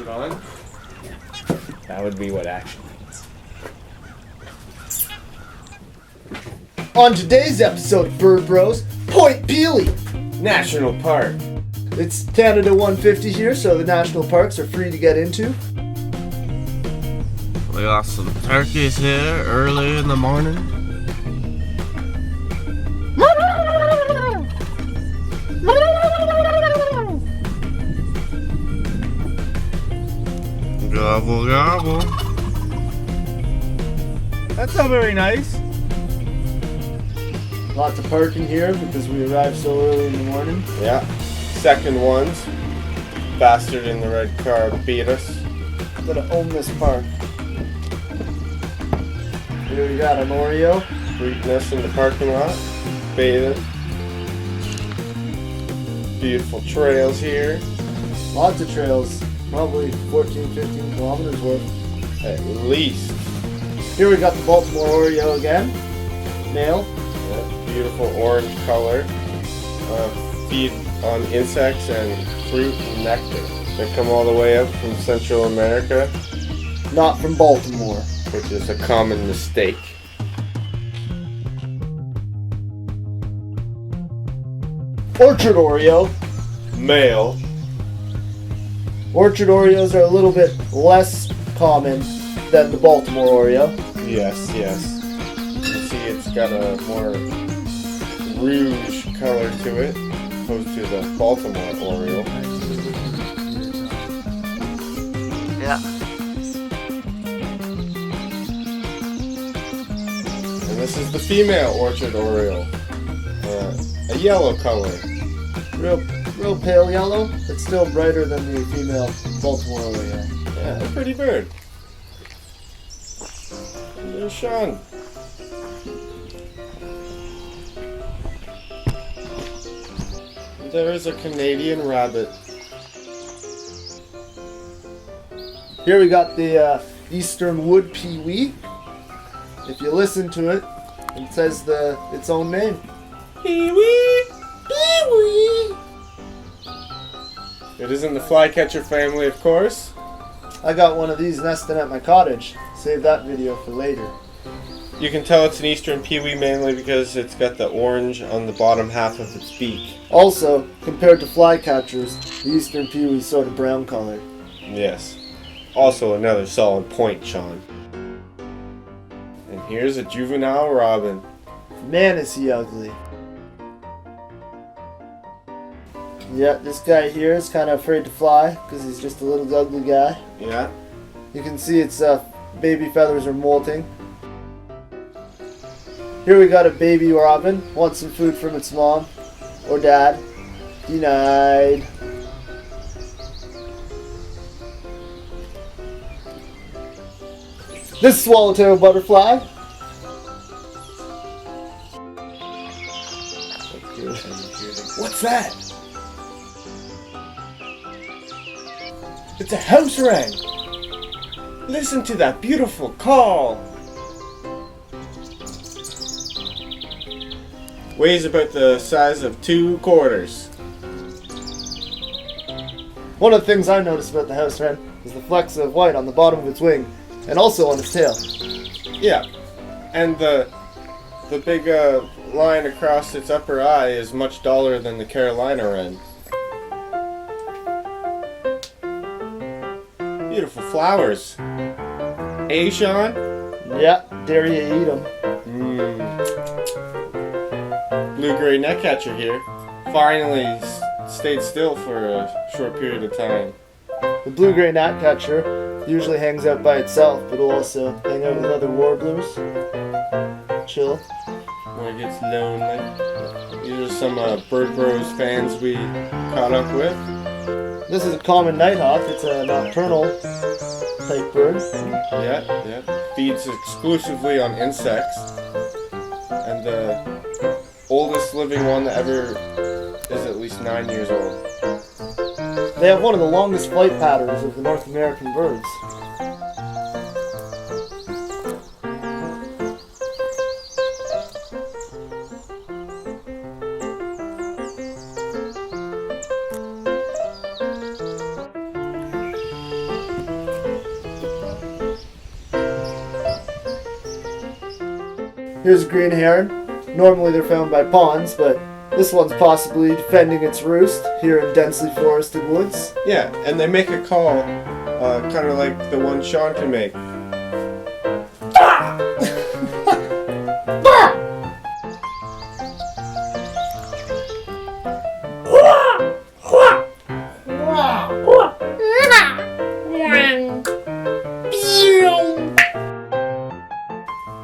it on. That would be what action means. On today's episode of Bird Bros, Point Pelee National Park. It's Canada 150 here, so the national parks are free to get into. We got some turkeys here early in the morning. Gobble, gobble. That's not very nice. Lots of parking here because we arrived so early in the morning. Yeah. Second ones. Bastard in the red car beat us. Gonna own this park. Here we got an Oreo. Greeting us in the parking lot. Bathing. Beautiful trails here. Lots of trails. Probably 14, 15 kilometers worth. At least. Here we got the Baltimore Oreo again. Male. Yeah, beautiful orange color. Feed on insects and fruit and nectar. They come all the way up from Central America, Not from Baltimore. which is a common mistake. Orchard Oreo. Male. Orchard Oreos are a little bit less common than the Baltimore Oreo. Yes, yes. You see it's got a more rouge color to it, opposed to the Baltimore Oriole. Yeah. And this is the female Orchard Oriole. A yellow color. Real pale yellow, but still brighter than the female Baltimore Oreo. Yeah, a pretty bird. And there's Sean. There is a Canadian rabbit. Here we got the Eastern Wood Pewee. If you listen to it, it says its own name. Pee-wee! Pewee! It is in the flycatcher family, of course. I got one of these nesting at my cottage. Save that video for later. You can tell it's an eastern peewee mainly because it's got the orange on the bottom half of its beak. Also, compared to flycatchers, the Eastern Pewee is sort of brown colored. Yes. Also another solid point, Sean. And here's a juvenile robin. Man, is he ugly. Yeah, this guy here is kind of afraid to fly because he's just a little ugly guy. Yeah. You can see its baby feathers are molting. Here we got a baby robin. Wants some food from its mom or dad. Denied. This swallowtail butterfly. What's that? It's a house wren. Listen to that beautiful call. Weighs about the size of 2 quarters. One of the things I noticed about the house wren is the flecks of white on the bottom of its wing and also on its tail. Yeah. And the big line across its upper eye is much duller than the Carolina wren. Beautiful flowers. Hey, Sean? Yeah, dare you eat them. Blue-gray netcatcher here. Finally stayed still for a short period of time. The blue-gray gnatcatcher usually hangs out by itself, but will also hang out with other warblers. Chill. When it gets lonely. These are some Bird Bros fans we caught up with. This is a common nighthawk. It's a nocturnal type bird. Yeah. Feeds exclusively on insects. And the oldest living one that ever is at least 9 years old. They have one of the longest flight patterns of the North American birds. Here's a green heron. Normally they're found by ponds, but this one's possibly defending its roost here in densely forested woods. Yeah, and they make a call, kind of like the one Sean can make.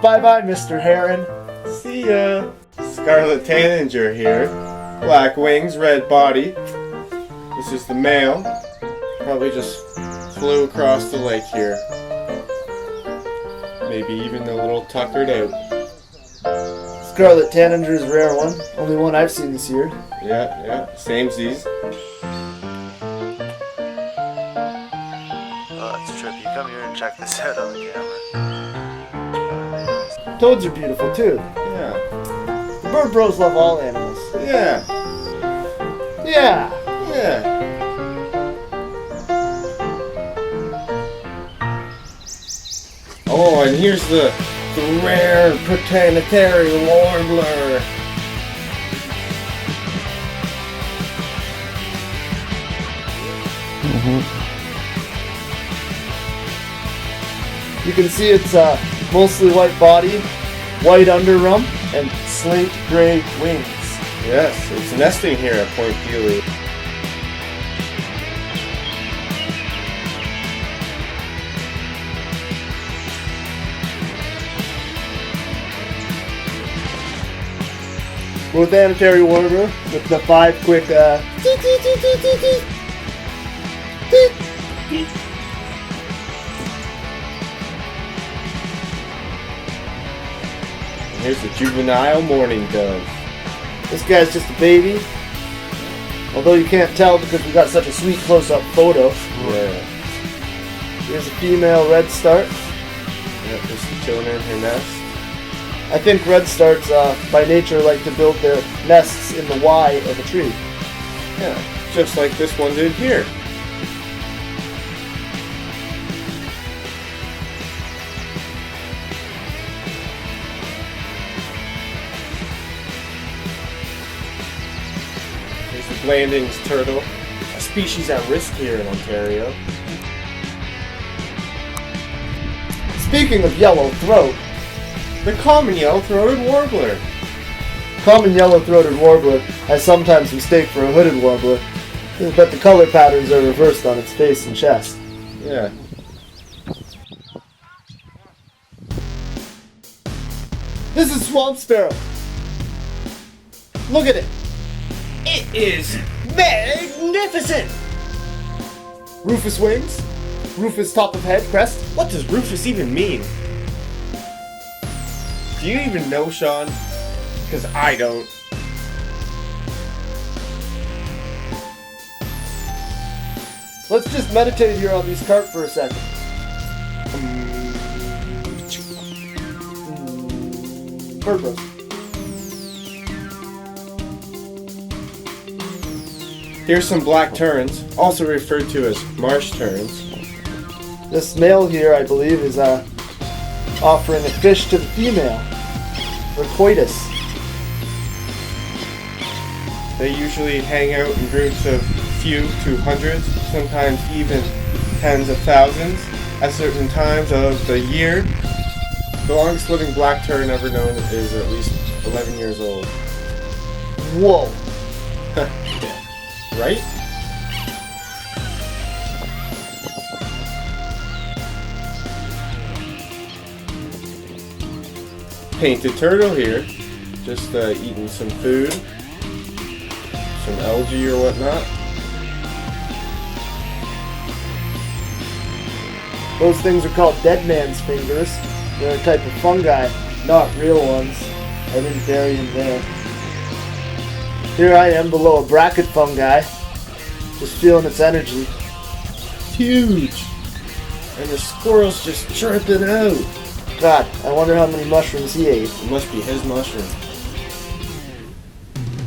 Bye-bye, Mr. Heron. See ya. Scarlet tanager here. Black wings, red body. This is the male. Probably just flew across the lake here. Maybe even a little tuckered out. Scarlet tanager is a rare one. Only one I've seen this year. Yeah, samesies. Oh, it's trippy. Come here and check this out on the camera. Toads are beautiful too. Yeah. The bird bros love all animals. Yeah. Yeah. Yeah. Oh, and here's the rare protanetary warbler. You can see it's mostly white body, white underrump, and slate gray wings. Yes, it's nesting here at Point Pelee. Protanetary warbler with the 5 quick teet, teet, teet, teet, teet, teet. Teet. Here's the juvenile mourning dove. This guy's just a baby. Although you can't tell because we got such a sweet close-up photo. Yeah. Here's a female redstart. Yep, just chilling in her nest. I think redstarts by nature like to build their nests in the Y of a tree. Yeah, just like this one did here. Here's the Blandings turtle, a species at risk here in Ontario. Speaking of yellow throat, The common yellow-throated warbler. common yellow-throated warbler I sometimes mistake for a hooded warbler, but the color patterns are reversed on its face and chest. Yeah. This is swamp sparrow. Look at it. It is magnificent! Rufous wings, rufous top of head, crest. What does Rufus even mean? Do you even know, Sean? Because I don't. Let's just meditate here on these carp for a second. Bird bros. Here's some black terns, also referred to as marsh terns. This male here, I believe, is offering a fish to the female for coitus. They usually hang out in groups of few to hundreds, sometimes even tens of thousands, at certain times of the year. The longest living black tern ever known is at least 11 years old. Whoa. Right? Painted turtle here, just eating some food, some algae or whatnot. Those things are called dead man's fingers. They're a type of fungi, not real ones. I didn't bury him there. Here I am below a bracket fungi, just feeling its energy. It's huge! And the squirrel's just chirping out. God, I wonder how many mushrooms he ate. It must be his mushroom.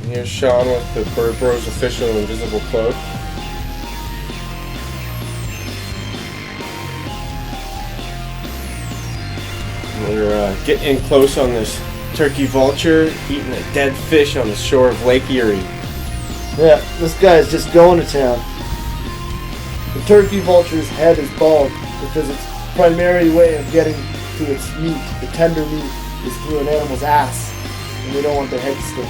And here's Sean with the Bird Bros official invisible cloak. We're getting in close on this turkey vulture eating a dead fish on the shore of Lake Erie. Yeah, this guy is just going to town. The turkey vulture's head is bald because its primary way of getting to its meat, the tender meat, is through an animal's ass, and they don't want their head to stink.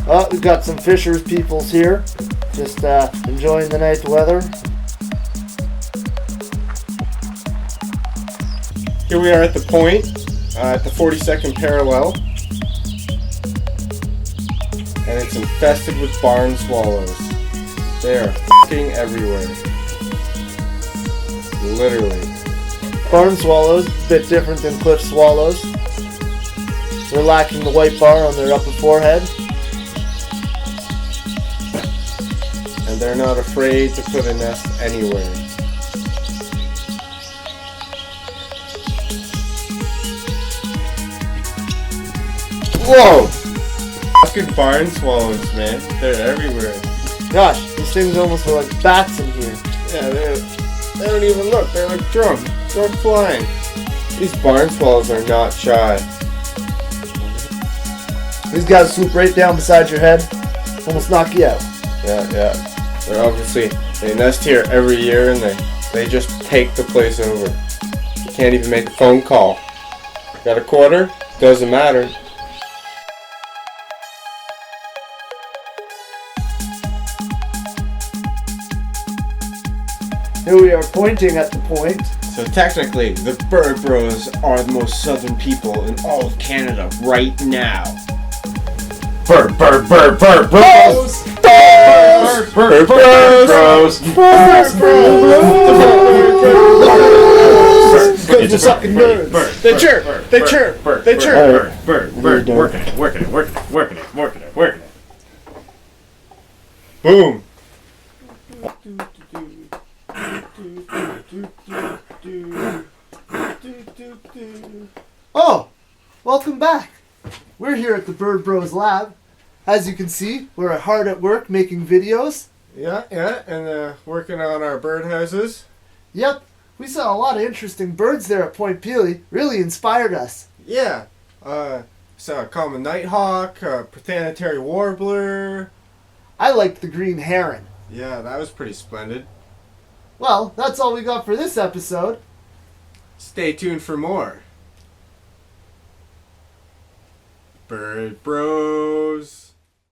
Oh, we've got some fishers peoples here, just enjoying the night weather. Here we are at the point, at the 42nd parallel, and it's infested with barn swallows. They are f***ing everywhere. Literally. Barn swallows, a bit different than cliff swallows. They're lacking the white bar on their upper forehead. And they're not afraid to put a nest anywhere. Whoa! Fucking barn swallows, man. They're everywhere. Gosh, these things almost look like bats in here. Yeah, they don't even look. They're like drunk. They're flying. These barn swallows are not shy. These guys swoop right down beside your head, almost knock you out. Yeah. They're obviously, they nest here every year and they just take the place over. You can't even make a phone call. Got a quarter? Doesn't matter. Here we are pointing at the point. So technically, the Bird Bros are the most southern people in all of Canada right now. Bird Bros! Bird Bros! Because you're sucking nerds. They chirp! They chirp! They chirp! Bird, working it. Boom! Oh, welcome back. We're here at the Bird Bros Lab. As you can see, we're hard at work making videos. Yeah, and working on our birdhouses. Yep, we saw a lot of interesting birds there at Point Pelee. Really inspired us. Yeah, saw a common nighthawk, a planetary warbler. I liked the green heron. Yeah, that was pretty splendid. Well, that's all we got for this episode. Stay tuned for more. Bird Bros.